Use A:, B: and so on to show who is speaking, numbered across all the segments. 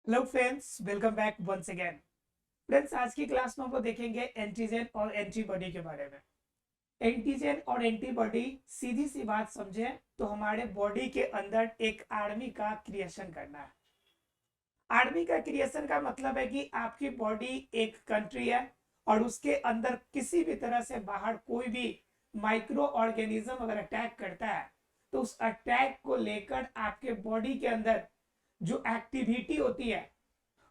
A: Hello friends, welcome back once again. Friends, आज की class में हम लोग देखेंगे एंटीजन और एंटीबॉडी के बारे में। एंटीजन और एंटीबॉडी, सीधी सी बात समझे तो हमारे बॉडी के अंदर एक आर्मी का क्रिएशन करना है। आर्मी का क्रिएशन का मतलब है कि आपकी बॉडी एक कंट्री है और उसके अंदर किसी भी तरह से बाहर कोई भी माइक्रो ऑर्गेनिज्म अगर अटैक करता है तो उस अटैक को लेकर आपके बॉडी के अंदर जो एक्टिविटी होती है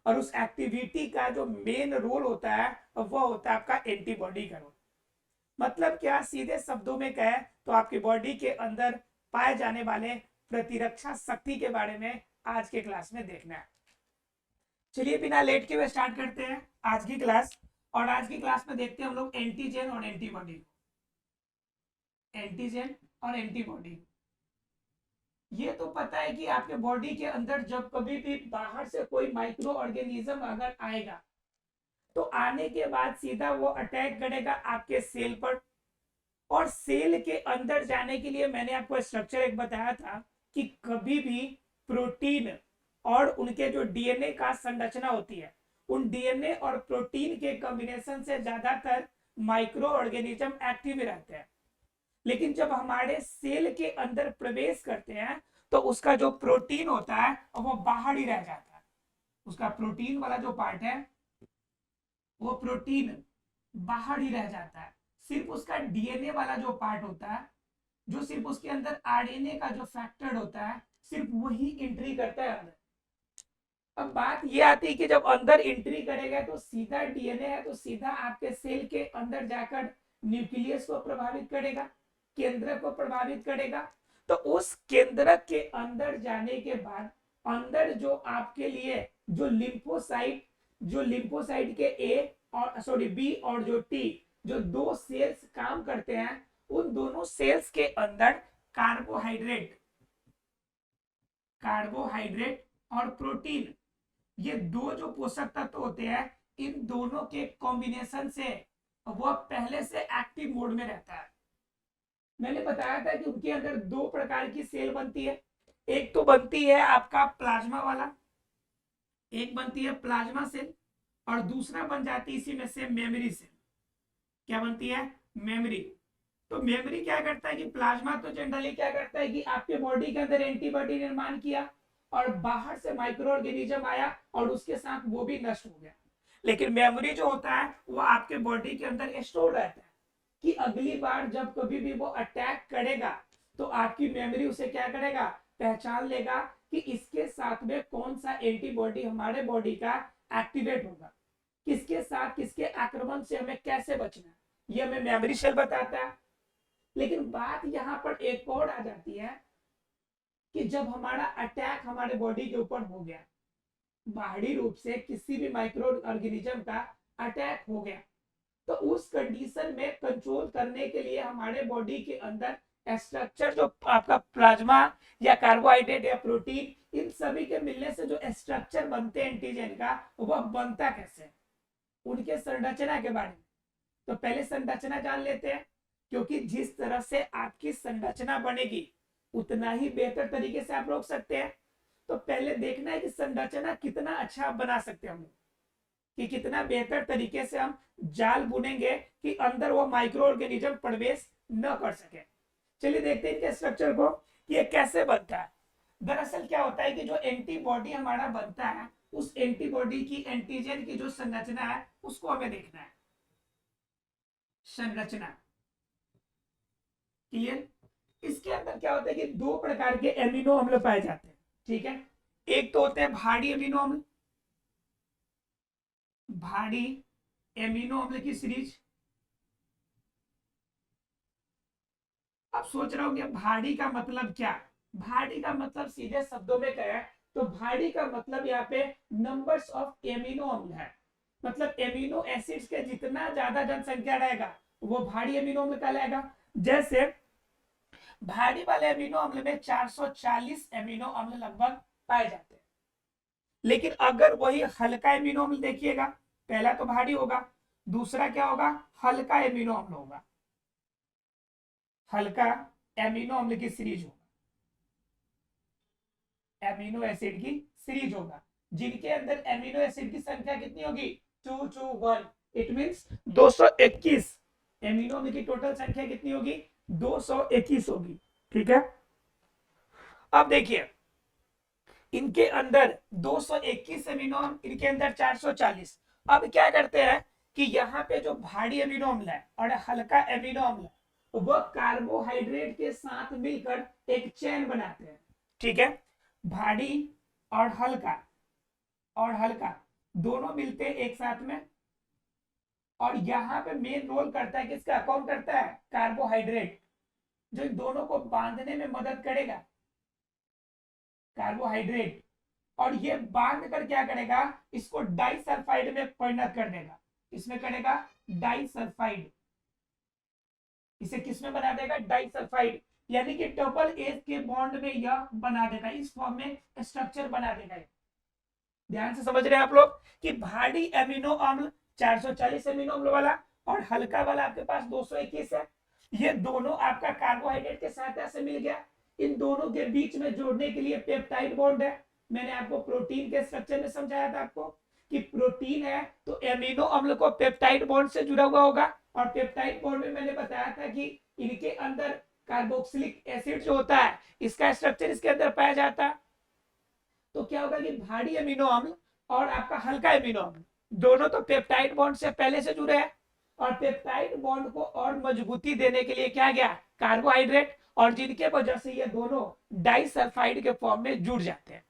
A: और उस एक्टिविटी का जो मेन रोल होता है वह होता है आपका एंटीबॉडी का रोल। मतलब क्या, सीधे शब्दों में कहे तो आपकी बॉडी के अंदर पाए जाने वाले प्रतिरक्षा शक्ति के बारे में आज के क्लास में देखना है। चलिए बिना लेट के हुए स्टार्ट करते हैं आज की क्लास। और आज की क्लास में देखते हैं हम लोग एंटीजन और एंटीबॉडी। एंटीजन और एंटीबॉडी, ये तो पता है कि आपके बॉडी के अंदर जब कभी भी बाहर से कोई माइक्रो ऑर्गेनिज्म अगर आएगा तो आने के बाद सीधा वो अटैक करेगा आपके सेल पर। और सेल के अंदर जाने के लिए मैंने आपको स्ट्रक्चर एक बताया था कि कभी भी प्रोटीन और उनके जो डीएनए का संरचना होती है, उन डीएनए और प्रोटीन के कॉम्बिनेशन से ज्यादातर माइक्रो ऑर्गेनिज्म एक्टिव रहते हैं। लेकिन जब हमारे सेल के अंदर प्रवेश करते हैं तो उसका जो प्रोटीन होता है वो बाहर ही रह जाता है। उसका प्रोटीन वाला जो पार्ट है वो प्रोटीन बाहर ही रह जाता है। सिर्फ उसका डीएनए वाला जो पार्ट होता है, जो सिर्फ उसके अंदर आरएनए का जो फैक्टर होता है, सिर्फ वही एंट्री करता है अंदर। अब बात ये आती है कि जब अंदर एंट्री करेगा तो सीधा डीएनए है तो सीधा आपके सेल के अंदर जाकर न्यूक्लियस को प्रभावित करेगा, केंद्र को प्रभावित करेगा। तो उस केंद्र के अंदर जाने के बाद अंदर जो आपके लिए जो लिम्फोसाइट के ए और सॉरी बी और जो टी, जो दो सेल्स काम करते हैं, उन दोनों सेल्स के अंदर कार्बोहाइड्रेट कार्बोहाइड्रेट और प्रोटीन, ये दो जो पोषक तत्व होते हैं, इन दोनों के कॉम्बिनेशन से वह पहले से एक्टिव मोड में रहता है। मैंने बताया था कि उनके अंदर दो प्रकार की सेल बनती है। एक तो बनती है आपका प्लाज्मा वाला, एक बनती है प्लाज्मा सेल, और दूसरा बन जाती है इसी में से मेमोरी सेल। क्या बनती है? मेमोरी। तो मेमोरी क्या करता है कि प्लाज्मा तो जनरली क्या करता है कि आपके बॉडी के अंदर एंटीबॉडी निर्माण किया और बाहर से माइक्रो ऑर्गेनिज्म आया और उसके साथ वो भी नष्ट हो गया। लेकिन मेमोरी जो होता है वो आपके बॉडी के अंदर स्टोर रहता है कि अगली बार जब कभी भी वो अटैक करेगा तो आपकी मेमोरी उसे क्या करेगा, पहचान लेगा कि इसके साथ में कौन सा एंटीबॉडी हमारे बॉडी का एक्टिवेट होगा, किसके साथ किसके आक्रमण से हमें कैसे बचना है, ये हमें मेमोरी सेल बताता है। लेकिन बात यहाँ पर एक और आ जाती है कि जब हमारा अटैक हमारे बॉडी के ऊपर हो गया, बाहरी रूप से किसी भी माइक्रो ऑर्गेनिज्म का अटैक हो गया, तो उस कंडीशन में कंट्रोल करने के लिए हमारे बॉडी के अंदर स्ट्रक्चर जो आपका प्लाज्मा या कार्बोहाइड्रेट या प्रोटीन, इन सभी के मिलने से जो स्ट्रक्चर बनते हैं एंटीजन का, वह बनता कैसे, उनके संरचना के बारे में। तो पहले संरचना जान लेते हैं, क्योंकि जिस तरह से आपकी संरचना बनेगी उतना ही बेहतर तरीके से आप रोक सकते हैं। तो पहले देखना है कि संरचना कितना अच्छा बना सकते हैं हम, कि कितना बेहतर तरीके से हम जाल बुनेंगे कि अंदर वो माइक्रो ऑर्गेनिज्म प्रवेश न कर सके। चलिए देखते हैं इनके स्ट्रक्चर को कि ये कैसे बनता है। दरअसल क्या होता है कि जो एंटीबॉडी हमारा बनता है, उस एंटीबॉडी की एंटीजन की जो संरचना है उसको हमें देखना है। संरचना क्लियर। इसके अंदर क्या होता है कि दो प्रकार के एमिनो अम्ल पाए जाते हैं, ठीक है। एक तो होते हैं भारी एमिनो अम्ल, भारी एमिनो अम्ल की सीरीज। अब सोच रहा हूं कि भारी का मतलब क्या। भारी का मतलब सीधे शब्दों में कहें तो भारी का मतलब यहाँ पे नंबर्स ऑफ एमिनो अम्ल है। मतलब एमिनो एसिड्स के जितना ज्यादा जनसंख्या रहेगा वो भारी एमिनो अम्ल कहलाएगा। जैसे भारी वाले एमिनो अम्ल में 440 एमिनो अम्ल लगभग पाए जाते हैं। लेकिन अगर वही हल्का एमिनो अम्ल देखिएगा, पहला तो भारी होगा, दूसरा क्या होगा, हल्का एमिनो अम्ल होगा। हल्का एमिनो अम्ल की सीरीज होगा, एमिनो एसिड की सीरीज होगा। जिनके अंदर एमिनो एसिड की संख्या कितनी होगी 221, इट मींस 221 एमिनो की टोटल संख्या कितनी होगी 221 होगी। ठीक है, अब देखिए इनके अंदर 221 एमिनो, इनके अंदर 440। अब क्या करते हैं कि यहाँ पे जो भारी एमिनो अम्ल है और हल्का एमिनो अम्ल है वो कार्बोहाइड्रेट के साथ मिलकर एक चेन बनाते हैं। ठीक है, भारी और हल्का दोनों मिलते हैं एक साथ में, और यहाँ पे मेन रोल करता है किसका, कौन करता है, कार्बोहाइड्रेट, जो इन दोनों को बांधने में मदद करेगा, कार्बोहाइड्रेट। और ये बांध कर क्या करेगा, इसको डाइसल्फाइड में परिणत कर देगा, इसमें करेगा डाइसल्फाइड, इसे किसमें बना देगा, डाइसल्फाइड, यानी कि डबल एच के बॉन्ड में यह बना देगा, इस फॉर्म में स्ट्रक्चर बना देगा। ध्यान से समझ रहे हैं आप लोग कि भारी एमिनो अम्ल 440 एमिनो अम्ल वाला और हल्का वाला आपके पास 221 है, ये दोनों आपका कार्बोहाइड्रेट के साथ ऐसे मिल गया। इन दोनों के बीच में जोड़ने के लिए पेप्टाइड बॉन्ड है। मैंने आपको प्रोटीन के स्ट्रक्चर में समझाया था आपको कि प्रोटीन है तो एमिनो अम्ल को पेप्टाइड बॉन्ड से जुड़ा हुआ होगा, और पेप्टाइड बॉन्ड में मैंने बताया था कि इनके अंदर कार्बोक्सिलिक एसिड जो होता है इसका स्ट्रक्चर इसके अंदर पाया जाता है। तो क्या होगा कि भारी अमीनो अम्ल और आपका हल्का अमीनो अम्ल दोनों तो पेप्टाइड बॉन्ड से पहले से जुड़े हैं, और पेप्टाइड बॉन्ड को और मजबूती देने के लिए क्या गया, कार्बोहाइड्रेट, और जिनके वजह से ये दोनों डाइसल्फाइड के फॉर्म में जुड़ जाते हैं।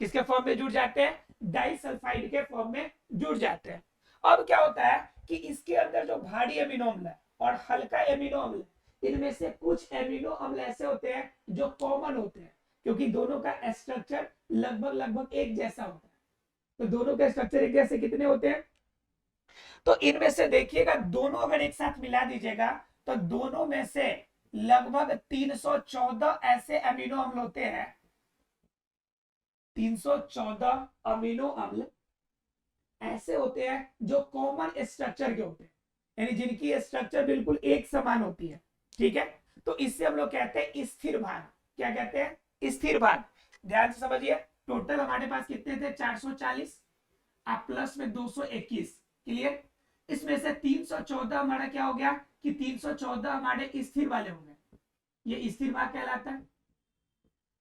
A: किसके फॉर्म में जुड़ जाते हैं, डाइसल्फाइड के फॉर्म में जुड़ जाते हैं। अब क्या होता है कि इसके अंदर जो भारी अमीनो अम्ल है और हल्का अमीनो अम्ल, इनमें से कुछ एमिनो अम्ल ऐसे होते हैं जो कॉमन होते हैं, क्योंकि दोनों का स्ट्रक्चर लगभग एक जैसा होता है। तो दोनों के स्ट्रक्चर एक जैसे कितने होते हैं, तो इनमें से देखिएगा दोनों अगर एक साथ मिला दीजिएगा तो दोनों में से लगभग 314 ऐसे अमीनो अम्ल होते हैं, 314 अमीनो अम्ल ऐसे होते हैं जो कॉमन स्ट्रक्चर के होते हैं, यानी जिनकी स्ट्रक्चर बिल्कुल एक समान होती है। ठीक है, तो इससे हम लोग कहते हैं स्थिर भाग। क्या कहते हैं, स्थिर भाग। ध्यान से समझिए, टोटल हमारे पास कितने थे 440, आप प्लस में 221, क्लियर। इसमें से 314 हमारा क्या हो गया कि 314 हमारे स्थिर वाले हो गए, ये स्थिर भाग कहलाता है।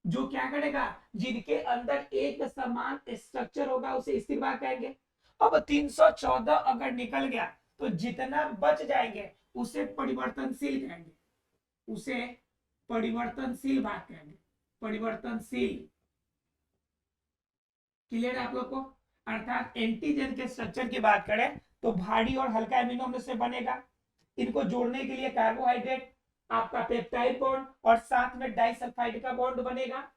A: जो क्या करेगा, जिनके अंदर एक समान स्ट्रक्चर होगा उसे स्थिर भाग कहेंगे। अब 314 अगर निकल गया तो जितना बच जाएंगे उसे परिवर्तनशील कहेंगे, उसे परिवर्तनशील भाग कहेंगे, परिवर्तनशील। क्लियर है आप लोग को, अर्थात एंटीजन के स्ट्रक्चर की बात करें तो भारी और हल्का एमिनो अम्ल से बनेगा, इनको जोड़ने के लिए कार्बोहाइड्रेट, आपका पेप्टाइड बॉन्ड और साथ में डाइसल्फाइड का बॉन्ड बनेगा।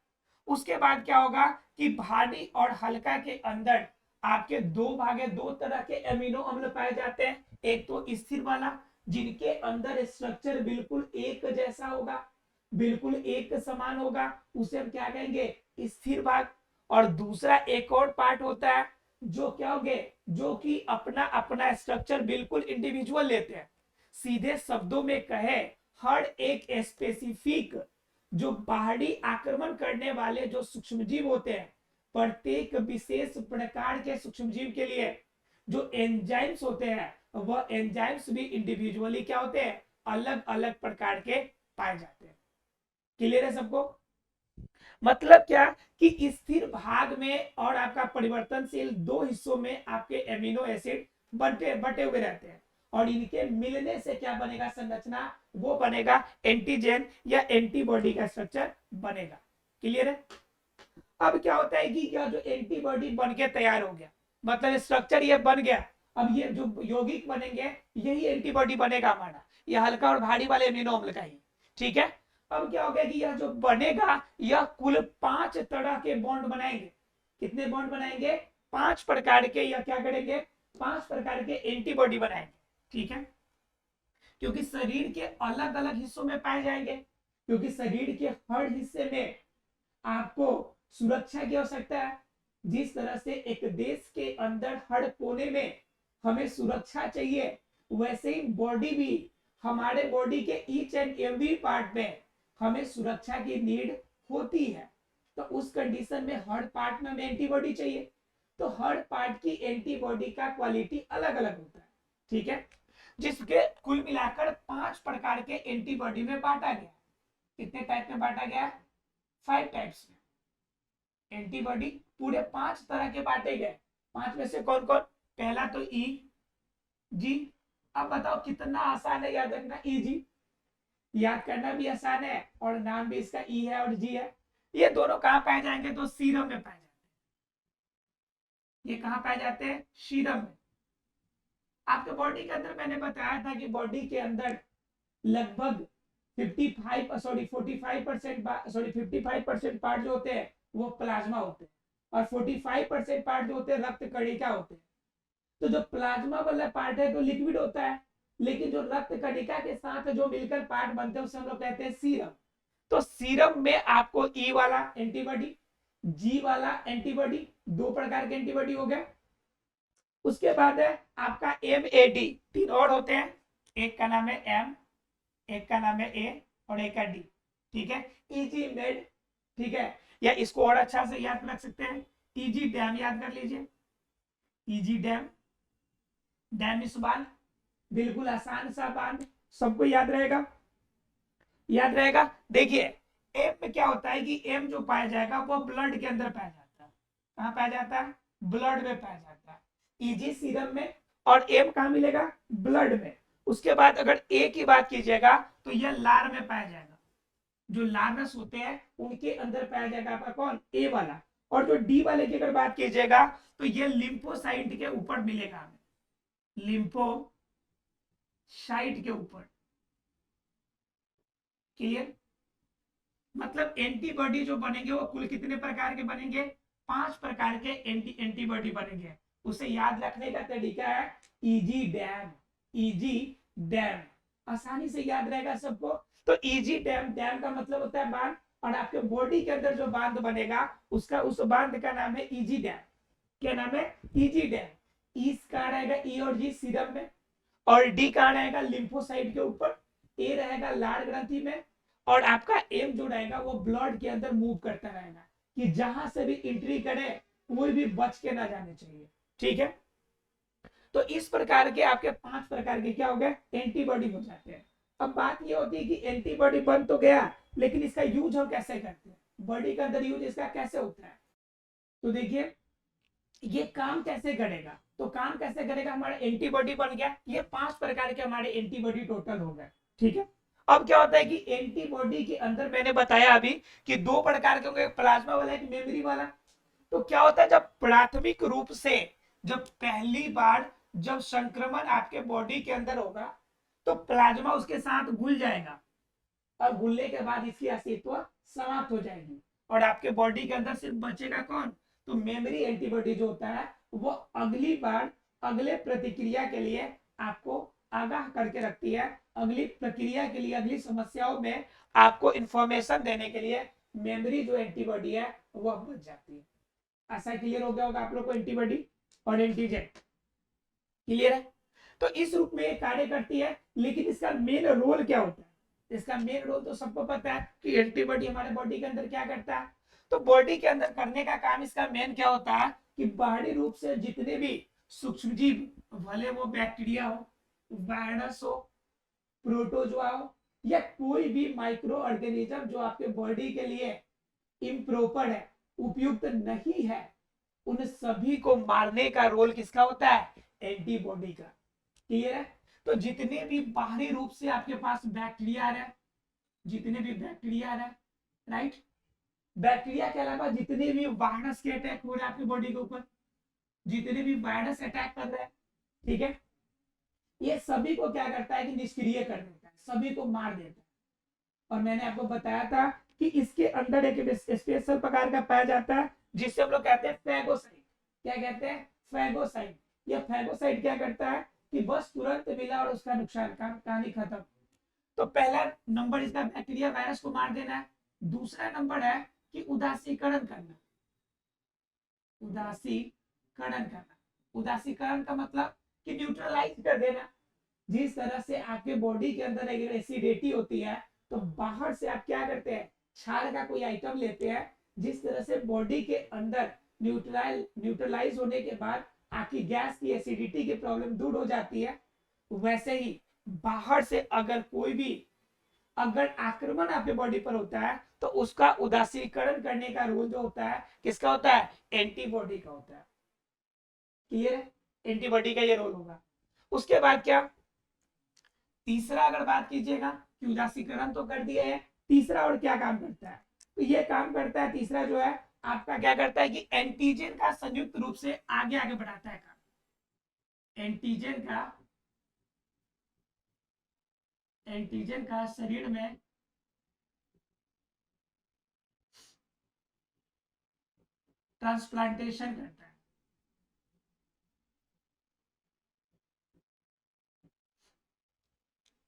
A: उसके बाद क्या होगा कि भारी और हल्का के अंदर आपके दो तरह के एमिनो अम्ल पाए जाते हैं, एक तो स्थिर वाला जिनके अंदर स्ट्रक्चर बिल्कुल एक जैसा होगा, बिल्कुल एक समान होगा, उसे हम क्या कहेंगे, स्थिर भाग। और दूसरा एक और पार्ट होता है जो क्या हो गए, जो कि अपना अपना स्ट्रक्चर बिल्कुल इंडिविजुअल लेते हैं। सीधे शब्दों में कहे, हर एक स्पेसिफिक जो बाहरी आक्रमण करने वाले जो सूक्ष्मजीव होते हैं, प्रत्येक विशेष प्रकार के सूक्ष्मजीव के लिए जो एंजाइम्स होते हैं वह एंजाइम्स भी इंडिविजुअली क्या होते हैं, अलग अलग प्रकार के पाए जाते हैं। क्लियर है सबको, मतलब क्या कि स्थिर भाग में और आपका परिवर्तनशील दो हिस्सों में आपके एमिनो एसिड बटे हुए रहते हैं, और इनके मिलने से क्या बनेगा संरचना, वो बनेगा एंटीजन या एंटीबॉडी का स्ट्रक्चर बनेगा। क्लियर है। अब क्या होता है कि क्या जो एंटीबॉडी बन के तैयार हो गया, मतलब स्ट्रक्चर ये बन गया, अब ये जो यौगिक बनेंगे यही एंटीबॉडी बनेगा हमारा, ये हल्का और भारी वाले एमिनो अम्ल का ही। ठीक है, अब क्या हो गया कि यह जो बनेगा यह कुल 5 तरह के बॉन्ड बनाएंगे। कितने बॉन्ड बनाएंगे, 5 प्रकार के, या क्या करेंगे, 5 प्रकार के एंटीबॉडी बनाएंगे। ठीक है, क्योंकि शरीर के अलग अलग हिस्सों में पाए जाएंगे, क्योंकि शरीर के हर हिस्से में आपको सुरक्षा की आवश्यकता है। जिस तरह से एक देश के अंदर हर कोने में हमें सुरक्षा चाहिए, वैसे ही बॉडी भी, हमारे बॉडी के ईच एंड एवरी पार्ट में हमें सुरक्षा की नीड होती है। तो उस कंडीशन में हर पार्ट में हमें एंटीबॉडी चाहिए। तो हर पार्ट की एंटीबॉडी का क्वालिटी अलग अलग होता है, ठीक है, जिसके कुल मिलाकर 5 प्रकार के एंटीबॉडी में बांटा गया। कितने टाइप में बांटा गया? 5 टाइप्स में एंटीबॉडी पूरे 5 तरह के बांटे गए। 5 में से कौन कौन? पहला तो ई जी। अब बताओ कितना आसान है याद रखना ई जी, याद करना भी आसान है और नाम भी इसका ई है और जी है। ये दोनों कहाँ पाए जाएंगे? तो सीरम में पाए जाते हैं। ये कहाँ पाए जाते हैं? सीरम में। आपके बॉडी के अंदर मैंने बताया था कि बॉडी के अंदर लगभग 55% पार्ट जो होते हैं वो प्लाज्मा होते हैं और 45% पार्ट जो होते हैं रक्त कणिका होते हैं। तो जो प्लाज्मा वाला पार्ट है तो लिक्विड होता है, लेकिन जो रक्त कणिका के साथ जो मिलकर पार्ट बनते हैं उसे हम लोग कहते हैं सीरम। तो सीरम में आपको ई वाला एंटीबॉडी, जी वाला एंटीबॉडी, 2 प्रकार के एंटीबॉडी हो गए। उसके बाद है आपका एम ए डी, 3 और होते हैं, एक का नाम है एम, एक का नाम है ए और एक का डी, ठीक है। इजी मेड, ठीक है, या इसको और अच्छा से याद रख सकते हैं, इजी डैम याद कर लीजिए। इजी डैम, डैमिस बांध, बिल्कुल आसान सा बांध, सबको याद रहेगा, याद रहेगा। देखिए एम में क्या होता है कि एम जो पाया जाएगा वो ब्लड के अंदर पाया जाता है। कहाँ पाया जाता है? ब्लड में पाया जाता है, इजी सीरम में। और एम कहाँ मिलेगा? ब्लड में। उसके बाद अगर ए की बात कीजिएगा तो यह लार में पाया जाएगा, जो लार्नस होते हैं उनके अंदर पाया जाएगा आपका कौन? ए वाला। और जो डी वाले की अगर बात कीजिएगा तो ये लिम्फोसाइट के ऊपर मिलेगा हमें, लिम्फोसाइट के ऊपर। क्लियर? मतलब एंटीबॉडी जो बनेंगे वो कुल कितने प्रकार के बनेंगे? 5 प्रकार के एंटीबॉडी बनेंगे। उसे याद रखने का तरीका है इजी डैम, इजी डैम, आसानी से याद रहेगा सबको। तो इजी डैम, डैम का मतलब होता है बांध, और आपके बॉडी के अंदर जो बांध बनेगा उसका, उस बांध का नाम है इजी डैम। क्या नाम है? Easy dam. ई कहाँ रहेगा? ई और जी सीरम में, और डी कहाँ रहेगा? लिम्फोसाइट के ऊपर, ए रहेगा लार ग्रंथि में, और आपका एम जो रहेगा वो ब्लड के अंदर मूव करता रहेगा कि जहां से भी एंट्री करे कोई भी बच के ना जाने चाहिए, ठीक है। तो इस प्रकार के आपके 5 प्रकार के क्या हो गए? एंटीबॉडी हो जाते हैं। अब बात ये होती है कि एंटीबॉडी बन तो गया, लेकिन इसका यूज हम कैसे करते हैं? बॉडी के अंदर यूज इसका कैसे होता है? तो देखिए ये काम कैसे करेगा, तो काम कैसे करेगा? हमारा एंटीबॉडी बन गया, ये 5 प्रकार के हमारे एंटीबॉडी टोटल हो गए, ठीक है। अब क्या होता है कि एंटीबॉडी के अंदर मैंने बताया अभी कि 2 प्रकार के होंगे, प्लाज्मा वाला, एक मेमोरी वाला। तो क्या होता है जब प्राथमिक रूप से, जब पहली बार जब संक्रमण आपके बॉडी के अंदर होगा तो प्लाज्मा उसके साथ घुल जाएगा, और घुलने के बाद इसकी अस्तित्व समाप्त हो जाएगी, और आपके बॉडी के अंदर सिर्फ बचेगा कौन? तो मेमोरी एंटीबॉडी जो होता है वो अगली बार, अगले प्रतिक्रिया के लिए आपको आगाह करके रखती है, अगली प्रक्रिया के लिए, अगली समस्याओं में आपको इंफॉर्मेशन देने के लिए मेमोरी जो एंटीबॉडी है वह बच जाती है। ऐसा क्लियर हो गया होगा आप लोग को? एंटीबॉडी और एंटीजन क्लियर है? तो इस रूप में ये कार्य करती है, लेकिन इसका मेन रोल क्या होता है? इसका मेन रोल तो सबको पता है कि एंटीबॉडी हमारे बॉडी के अंदर क्या करता है। तो बॉडी के अंदर करने का काम इसका मेन क्या होता है कि बाहरी रूप से जितने भी सूक्ष्मजीव, भले वो बैक्टीरिया हो, वायरस हो, प्रोटोजोआ हो, या कोई भी माइक्रो ऑर्गेनिज्म जो आपके बॉडी के लिए इम्प्रॉपर है, उपयुक्त नहीं है, उन सभी को मारने का रोल किसका होता है? एंटीबॉडी का। क्लियर है? तो जितने भी बाहरी रूप से आपके पास बैक्टीरिया है, जितने भी बैक्टीरिया है, राइट, बैक्टीरिया के अलावा जितने भी वायरस के अटैक हो रहे हैं आपकी बॉडी के ऊपर, जितने भी वायरस अटैक कर रहे हैं, ठीक है, ये सभी को क्या करता है कि निष्क्रिय कर देता है, सभी को मार देता है। और मैंने आपको बताया था कि इसके अंदर एक स्पेशल प्रकार का पाया जाता है जिससे हम लोग कहते हैं फैगोसाइट। क्या कहते हैं? फैगोसाइट। यह फैगोसाइट क्या करता है कि बस तुरंत मिला और उसका नुकसान, कहानी खत्म। तो पहला नंबर इसका बैक्टीरिया वायरस को मार देना है। दूसरा नंबर है कि उदासीकरण करना। उदासीकरण करना, उदासीकरण का मतलब कि न्यूट्रलाइज कर देना। जिस तरह से आपके बॉडी के अंदर एक एसिडिटी होती है तो बाहर से आप क्या करते हैं? क्षार का कोई आइटम लेते हैं, जिस तरह से बॉडी के अंदर न्यूट्रलाइज होने के बाद आपकी गैस की एसिडिटी की प्रॉब्लम दूर हो जाती है। वैसे ही बाहर से अगर कोई भी अगर आक्रमण आपके बॉडी पर होता है तो उसका उदासीकरण करने का रोल जो होता है किसका होता है, एंटीबॉडी का होता है। क्लियर है, एंटीबॉडी का ये रोल होगा। उसके बाद क्या, तीसरा अगर बात कीजिएगा कि उदासीकरण तो कर दिए है, तीसरा और क्या काम करता है, तो ये काम करता है तीसरा जो है आपका क्या करता है कि एंटीजन का संयुक्त रूप से आगे आगे बढ़ाता है काम। एंटीजन का शरीर में ट्रांसप्लांटेशन करता है।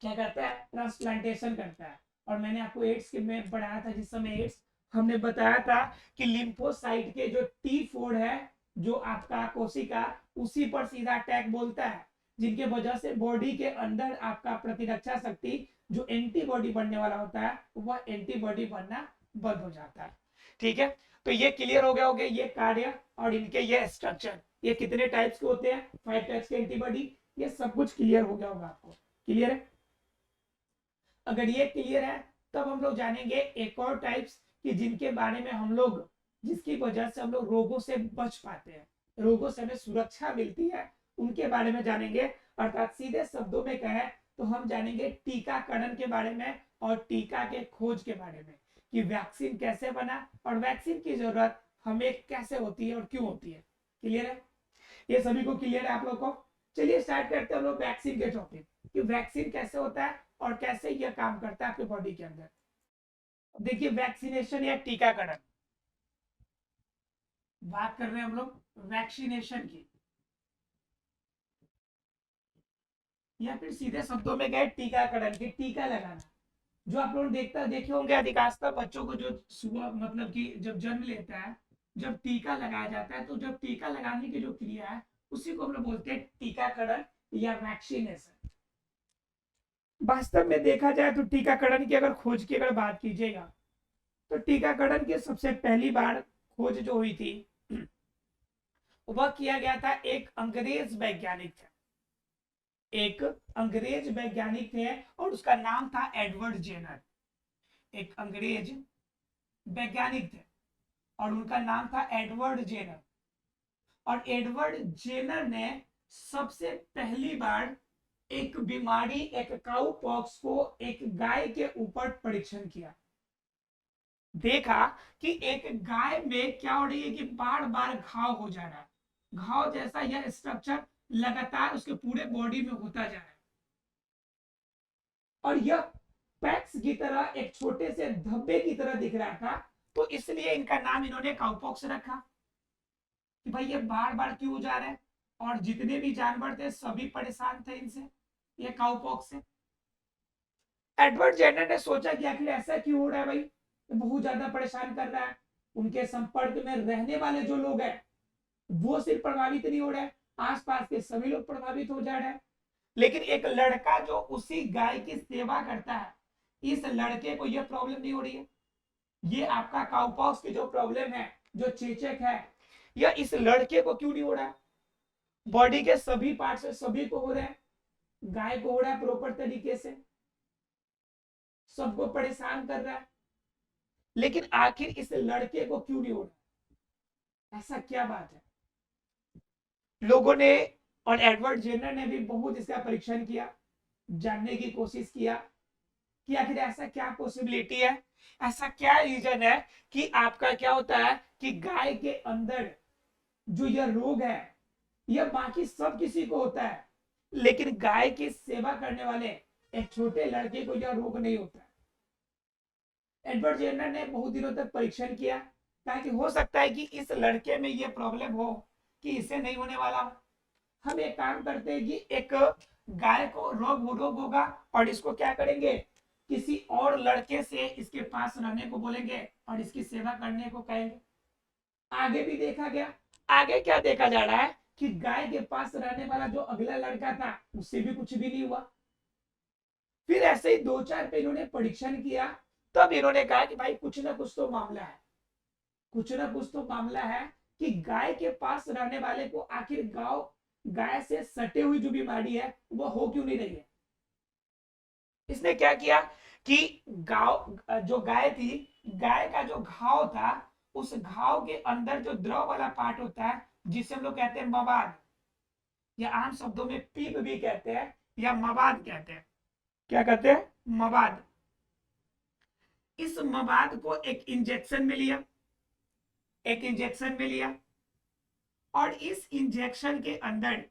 A: क्या करता है, ट्रांसप्लांटेशन करता है। और मैंने आपको एड्स के में पढ़ाया था, जिस समय एड्स हमने बताया था कि लिम्फोसाइट के जो T4 है जो आपका कोशिका उसी पर सीधा अटैक बोलता है, जिनके वजह से बॉडी के अंदर आपका प्रतिरक्षा शक्ति जो एंटीबॉडी बनने वाला होता है वह एंटीबॉडी बनना बंद हो जाता है। ठीक है, तो ये क्लियर हो गया ये कार्य और इनके ये स्ट्रक्चर, ये कितने टाइप्स के होते हैं, 5 टाइप्स के एंटीबॉडी, ये सब कुछ क्लियर हो गया होगा आपको। क्लियर है, अगर ये क्लियर है तब हम लोग जानेंगे एक और टाइप्स कि जिनके बारे में हम लोग, जिसकी वजह से हम लोग रोगों से बच पाते हैं, रोगों से हमें सुरक्षा मिलती है, उनके बारे में जानेंगे। अर्थात सीधे शब्दों में कहें तो हम जानेंगे टीकाकरण के बारे में और टीका के खोज के बारे में कि वैक्सीन कैसे बना और वैक्सीन की जरूरत हमें कैसे होती है और क्यों होती है। क्लियर है, ये सभी को क्लियर है आप लोग को। चलिए स्टार्ट करते हैं हम लोग वैक्सीन के टॉपिक कि वैक्सीन कैसे होता है और कैसे यह काम करता है आपके बॉडी के अंदर। देखिए वैक्सीनेशन या टीकाकरण, बात कर रहे हैं हम लोग वैक्सीनेशन की, या फिर सीधे शब्दों में गए टीकाकरण की, टीका लगाना। जो आप लोग देखे होंगे अधिकांशतः बच्चों को जो सुबह मतलब कि जब जन्म लेता है, जब टीका लगाया जाता है, तो जब टीका लगाने की जो क्रिया है उसी को हम लोग बोलते हैं टीकाकरण या वैक्सीनेशन। वास्तव में देखा जाए तो टीकाकरण की अगर खोज की अगर बात कीजिएगा तो टीकाकरण की सबसे पहली बार खोज जो हुई थी वह किया गया था एक अंग्रेज वैज्ञानिक थे, एक अंग्रेज वैज्ञानिक थे और उसका नाम था एडवर्ड जेनर। एक अंग्रेज वैज्ञानिक थे और उनका नाम था एडवर्ड जेनर। और एडवर्ड जेनर ने सबसे पहली बार एक बीमारी, एक काउ पॉक्स को एक गाय के ऊपर परीक्षण किया। देखा कि एक गाय में क्या हो रही है कि बार बार घाव हो जा रहा है, घाव जैसा यह स्ट्रक्चर लगातार उसके पूरे बॉडी में होता जा रहा है और यह पैक्स की तरह एक छोटे से धब्बे की तरह दिख रहा था। तो इसलिए इनका नाम इन्होंने काउपॉक्स रखा कि भाई ये बार बार क्यों हो जा रहा है, और जितने भी जानवर थे सभी परेशान थे इनसे, ये काउपॉक्स से। एडवर्ड जेनर ने सोचा कि आखिर ऐसा क्यों हो रहा है भाई, बहुत ज्यादा परेशान कर रहा है। उनके संपर्क में रहने वाले जो लोग हैं वो सिर्फ प्रभावित नहीं हो रहे हैं, आसपास के सभी लोग प्रभावित हो जा रहे हैं। लेकिन एक लड़का जो उसी गाय की सेवा करता है, इस लड़के को यह प्रॉब्लम नहीं हो रही है। ये आपका काउपॉक्स की जो प्रॉब्लम है, जो चेचक है, यह इस लड़के को क्यों नहीं हो रहा है, बॉडी के सभी पार्ट से सभी को हो रहा है, गाय को हो रहा है प्रॉपर तरीके से, सबको परेशान कर रहा है। लेकिन आखिर इस लड़के को क्यों नहीं हो रहा, ऐसा क्या बात है। लोगों ने और एडवर्ड जेनर ने भी बहुत इसका परीक्षण किया, जानने की कोशिश किया कि आखिर ऐसा क्या पॉसिबिलिटी है, ऐसा क्या रीजन है कि आपका क्या होता है कि गाय के अंदर जो यह रोग है यह बाकी सब किसी को होता है, लेकिन गाय की सेवा करने वाले एक छोटे लड़के को यह रोग नहीं होता। एडवर्ड जेनर ने बहुत दिनों तक परीक्षण किया, कहा कि हो सकता है कि इस लड़के में यह प्रॉब्लम हो कि इसे नहीं होने वाला। हम एक काम करते हैं कि एक गाय को रोग होगा और इसको क्या करेंगे, किसी और लड़के से इसके पास रहने को बोलेंगे और इसकी सेवा करने को कहेंगे। आगे भी देखा गया, आगे क्या देखा जा रहा है कि गाय के पास रहने वाला जो अगला लड़का था उससे भी कुछ भी नहीं हुआ। फिर ऐसे ही 2-4 पे इन्होंने परीक्षण किया, तब इन्होंने कहा कि भाई कुछ ना कुछ तो मामला है, कुछ ना कुछ तो मामला है कि गाय के पास रहने वाले को आखिर गाय से सटे हुई जो बीमारी है वो हो क्यों नहीं रही है। इसने क्या किया कि जो गाय थी, गाय का जो घाव था, उस घाव के अंदर जो द्रव वाला पार्ट होता है जिसे हम लोग कहते हैं मवाद, या आम शब्दों में पीप भी कहते हैं या मवाद कहते हैं। क्या कहते हैं? मवाद। इस मवाद को एक इंजेक्शन में लिया, और इस इंजेक्शन के अंदर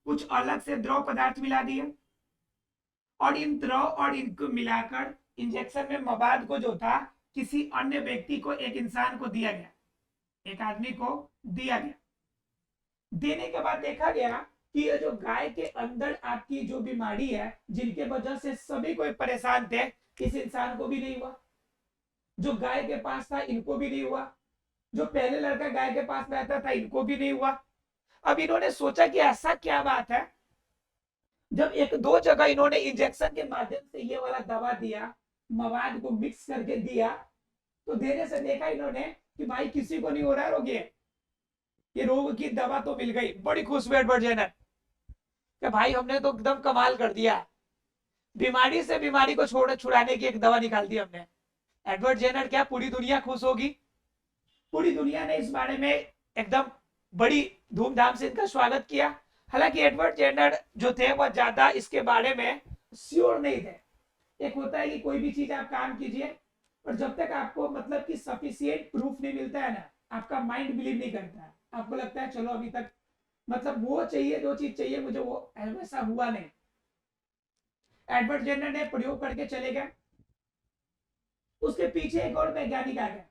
A: कुछ अलग से द्रव पदार्थ मिला दिए, और इन द्रव और इनको मिलाकर इंजेक्शन में मवाद को जो था किसी अन्य व्यक्ति को, एक इंसान को दिया गया, एक आदमी को दिया गया। देने के बाद देखा गया कि ये जो गाय के अंदर आपकी जो बीमारी है, जिनके वजह से सभी कोई परेशान थे, इस इंसान को भी नहीं हुआ, जो गाय के पास था इनको भी नहीं हुआ, जो पहले लड़का गाय के पास रहता था इनको भी नहीं हुआ। अब इन्होंने सोचा कि ऐसा क्या बात है, जब एक दो जगह इन्होंने इंजेक्शन के माध्यम से ये वाला दवा दिया, मवाद को मिक्स करके दिया, तो देने से देखा इन्होंने कि भाई किसी को नहीं हो रहा रोग, ये रोग की दवा तो मिल गई। बड़ी खुश हुए एडवर्ड जेनर कि भाई हमने तो एकदम कमाल कर दिया, बीमारी से बीमारी को छुड़ाने की एक दवा निकाल दी हमने। एडवर्ड जेनर क्या, पूरी दुनिया खुश होगी। पूरी दुनिया ने इस बारे में एकदम बड़ी धूमधाम से इनका स्वागत किया। हालांकि एडवर्ड जेनर जो थे वह ज्यादा इसके बारे में श्योर नहीं थे। एक होता है कि कोई भी चीज आप काम कीजिए और जब तक आपको मतलब कि सफिशिएंट प्रूफ नहीं मिलता है ना, आपका माइंड बिलीव नहीं करता है, आपको लगता है चलो अभी तक मतलब वो चाहिए, जो चीज चाहिए मुझे वो वैसा हुआ नहीं। एडवर्ड जेनर ने प्रयोग करके चले गए। उसके पीछे एक और वैज्ञानिक आ गया,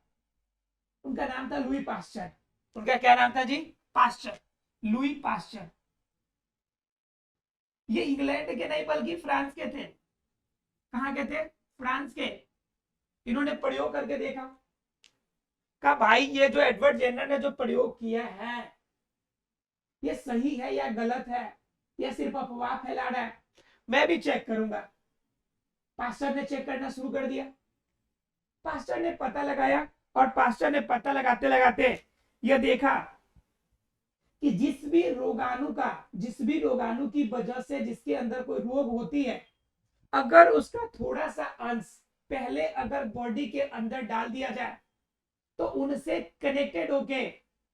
A: उनका नाम था लुई पास्चर। उनका क्या नाम था जी? Pasteur, Louis Pasteur. ये इंग्लैंड के नहीं बल्कि फ्रांस के थे। कहां के थे? फ्रांस के। इन्होंने प्रयोग करके देखा, कहा भाई ये जो एडवर्ड जेनर ने जो प्रयोग किया है ये सही है या गलत है, या सिर्फ अफवाह फैला रहा है, मैं भी चेक करूंगा। पास्टर ने चेक करना शुरू कर दिया। पास्टर ने पता लगाया, और पास्टर ने पता लगाते लगाते यह देखा कि जिस भी रोगाणु की वजह से जिसके अंदर कोई रोग होती है, अगर उसका थोड़ा सा अंश पहले अगर बॉडी के अंदर डाल दिया जाए तो उनसे कनेक्टेड होके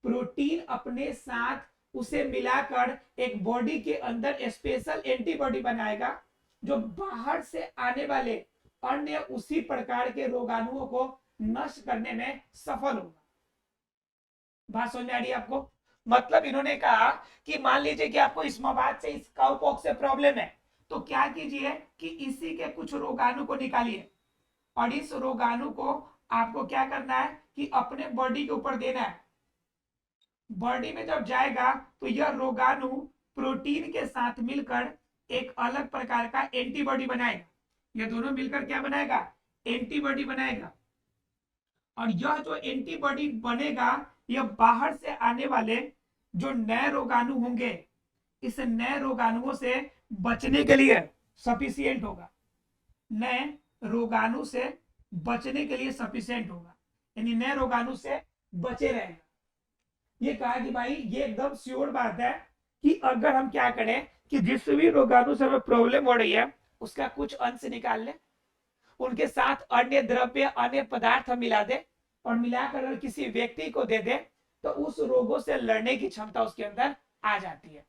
A: प्रोटीन अपने साथ उसे मिलाकर एक बॉडी के अंदर स्पेशल एंटीबॉडी बनाएगा, जो बाहर से आने वाले अन्य उसी प्रकार के रोगाणुओं को नष्ट करने में सफल होगा। बात समझ में आ रही है आपको? मतलब इन्होंने कहा कि मान लीजिए कि आपको इस मवाद से, इस काउपॉक्स से प्रॉब्लम है, तो क्या कीजिए कि इसी के कुछ रोगाणु को निकालिए, और इस रोगाणु को आपको क्या करना है कि अपने बॉडी के ऊपर देना है। बॉडी में जब जाएगा तो यह रोगाणु प्रोटीन के साथ मिलकर एक अलग प्रकार का एंटीबॉडी बनाएगा। यह दोनों मिलकर क्या बनाएगा? एंटीबॉडी बनाएगा। और यह जो एंटीबॉडी बनेगा यह बाहर से आने वाले जो नए रोगाणु होंगे, इस नए रोगाणुओं से बचने के लिए सफिशिएंट होगा। नए रोगाणु से बचने के लिए सफिशिएंट होगा, यानी नए रोगाणु से बचे रहेगा। ये कहा कि भाई ये एकदम श्योर बात है कि अगर हम क्या करें कि जिस भी रोगाणु से हमें प्रॉब्लम हो रही है उसका कुछ अंश निकाल ले, उनके साथ अन्य द्रव्य, अन्य पदार्थ हम मिला दे, और मिलाकर अगर किसी व्यक्ति को दे दे तो उस रोगों से लड़ने की क्षमता उसके अंदर आ जाती है।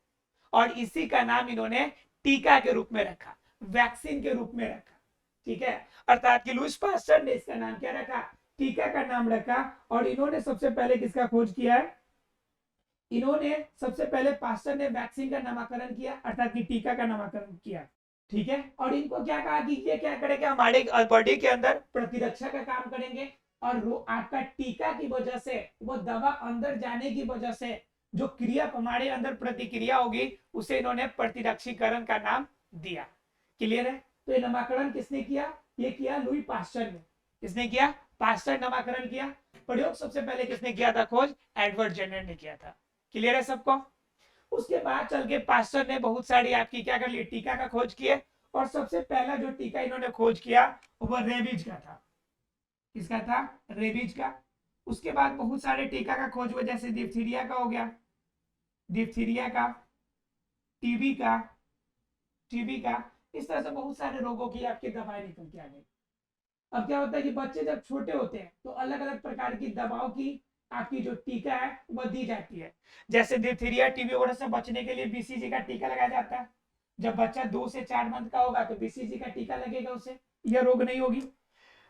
A: और इसी का नाम इन्होंने टीका के रूप में रखा, वैक्सीन के रूप में रखा। ठीक है, अर्थात कि लुईस पास्चर ने इसका नाम क्या रखा? टीका का नाम रखा। और इन्होंने सबसे पहले किसका खोज किया है? इन्होंने सबसे पहले पास्चर ने वैक्सीन का नामकरण किया, अर्थात कि टीका का नामकरण किया। ठीक है, और इनको क्या कहा कि ये क्या करेंगे, हमारे बॉडी के अंदर प्रतिरक्षा का काम करेंगे, और आपका टीका की वजह से, वो दवा अंदर जाने की वजह से जो क्रिया हमारे अंदर प्रतिक्रिया होगी उसे इन्होंने प्रतिरक्षीकरण का नाम दिया। क्लियर है? तो ये नामकरण किसने किया? ये किया लुई पास्चर ने। किसने किया? पास्चर नामकरण किया। प्रयोग सबसे पहले किसने किया था? खोज एडवर्ड जेनर ने किया था। क्लियर है सबको? उसके बाद चल के पास्चर ने बहुत सारी आपकी क्या कर ली? टीका का खोज किए। और सबसे पहला जो टीका इन्होंने खोज किया वो रेबीज का था। किसका था? रेबीज का। उसके बाद बहुत सारे टीका का खोज हुआ, जैसे डिप्थीरिया का हो गया, डिप्थीरिया का, टीबी का, टीबी का, इस तरह से बहुत सारे रोगों की आपकी दवाई निकल के आ गई। अब क्या होता है कि बच्चे जब छोटे होते हैं तो अलग अलग प्रकार की दवाओं की आपकी जो टीका है वह दी जाती है। जैसे डिप्थीरिया टीबी वगैरह से बचने के लिए बीसीजी का टीका लगाया जाता है। जब बच्चा 2 से 4 मंथ का होगा तो बीसीजी का टीका लगेगा, उसे यह रोग नहीं होगी।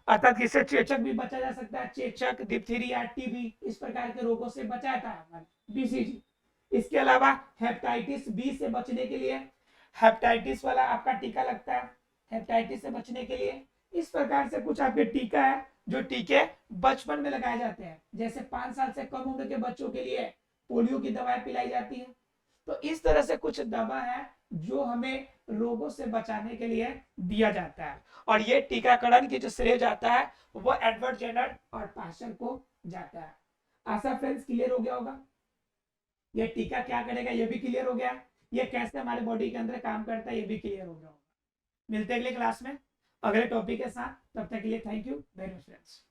A: अर्थात इससे चेचक भी बचा जा सकता है, चेचक, डिप्थीरिया, टीबी, इस प्रकार के रोगों से बचाता है हमारा बीसीजी। इसके अलावा हेपेटाइटिस बी से बचने के लिए हेपेटाइटिस वाला आपका टीका लगता है, हेपेटाइटिस से बचने के लिए। इस प्रकार से कुछ आपके टीका है जो टीके बचपन में लगाए जाते हैं। जैसे 5 साल से कम उम्र के बच्चों के लिए पोलियो की दवाएं पिलाई जाती है। तो इस तरह से कुछ दवा है जो हमें रोगों से बचाने के लिए दिया जाता है। और ये टीकाकरण की जो श्रेय जाता है वो एडवर्ड जेनर और पास्चर को जाता है। आशा फ्रेंड्स क्लियर हो गया होगा, ये टीका क्या करेगा ये भी क्लियर हो गया, ये कैसे हमारे बॉडी के अंदर काम करता है ये भी क्लियर हो गया होगा। मिलते हैं अगले क्लास में अगले टॉपिक के साथ, तब तक के लिए thank you very much friends.